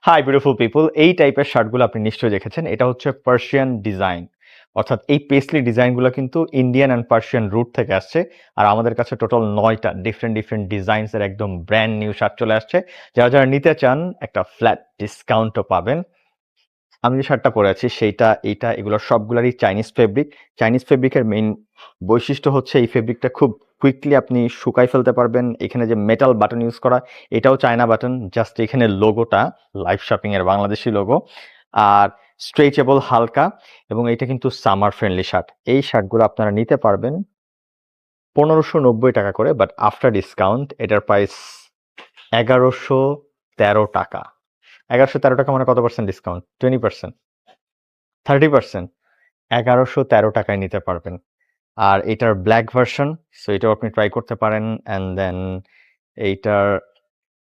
Hi beautiful people, এই টাইপের শার্টগুলো আপনি নিশ্চয়ই দেখেছেন। এটা হচ্ছে পার্সিয়ান ডিজাইন, অর্থাৎ এই পেসলি ডিজাইনগুলো কিন্তু ইন্ডিয়ান অ্যান্ড পার্সিয়ান রুট থেকে আসছে। আর আমাদের কাছে টোটাল 9টা ডিফারেন্ট ডিজাইনসের একদম ব্র্যান্ড নিউ শার্ট চলে আসছে। যারা যারা নিতে চান একটা ফ্ল্যাট ডিসকাউন্টও পাবেন। আমি যে শার্টটা পরে আছি সেইটা, এইটা, এগুলো সবগুলারই চাইনিজ ফেব্রিক। চাইনিজ ফেব্রিকের মেইন বৈশিষ্ট্য হচ্ছে এই ফেব্রিকটা খুব কুইকলি আপনি শুকাই ফেলতে পারবেন। এখানে যে মেটাল বাটন ইউজ করা, এটাও চায়না বাটন। জাস্ট এখানে লোগোটা লাইভ শপিং এর বাংলাদেশি লোগো। আর স্ট্রেচেবল হালকা, এবং এটা কিন্তু সামার ফ্রেন্ডলি শার্ট। এই শার্টগুলো আপনারা নিতে পারবেন 1590 টাকা করে, বাট আফটার ডিসকাউন্ট এটার প্রাইস 1113 টাকা। 1113 টাকা মানে কত পার্সেন্ট ডিসকাউন্ট? 20%, 30%। 1113 টাকায় নিতে পারবেন। আর এটার ব্ল্যাক ভার্সন, সো এটাও আপনি ট্রাই করতে পারেন। অ্যান্ড দেন এইটার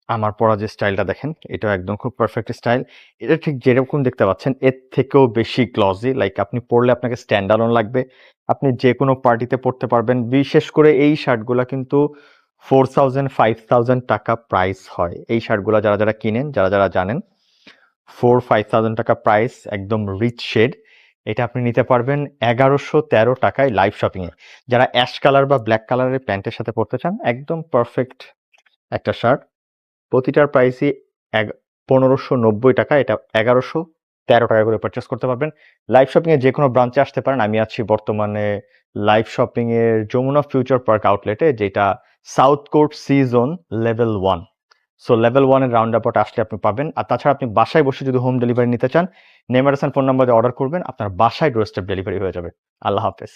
আমার পরা যে স্টাইলটা দেখেন, এটাও একদম খুব পারফেক্ট স্টাইল। এটা ঠিক যেরকম দেখতে পাচ্ছেন এর থেকেও বেশি গ্লসি, লাইক আপনি পরলে আপনাকে স্ট্যান্ডার্ড লাগবে। আপনি যে কোনো পার্টিতে পরতে পারবেন। বিশেষ করে এই শার্টগুলা কিন্তু 4000-5000 টাকা প্রাইস হয়। এই শার্টগুলা যারা যারা কিনেন, যারা যারা জানেন, 4000-5000 টাকা প্রাইস, একদম রিচ শেড। এটা আপনি নিতে পারবেন 1113 টাকায় লাইভ শপিং এ। যারা অ্যাশ কালার বা ব্ল্যাক কালারের প্যান্টের সাথে পরতে চান, একদম পারফেক্ট একটা শার্ট। প্রতিটার প্রাইসই 1590 টাকা। এটা 1113 টাকা করে পারচেস করতে পারবেন। লাইভ শপিং এ যে কোনো ব্রাঞ্চে আসতে পারেন। আমি আছি বর্তমানে লাইভ শপিং এর যমুনা ফিউচার পার্ক আউটলেটে, যেটা south court C zone level 1। So level 1 এর রাউন্ড অ্যাবাউট আসলে আপনি পাবেন। আর তাছাড়া আপনি বাসায় বসে যদি হোম ডেলিভারি নিতে চান, নেমার হাসান ফোন নাম্বারে অর্ডার করবেন, আপনার বাসায় ডোর স্টেপ ডেলিভারি হয়ে যাবে। আল্লাহ হাফেজ।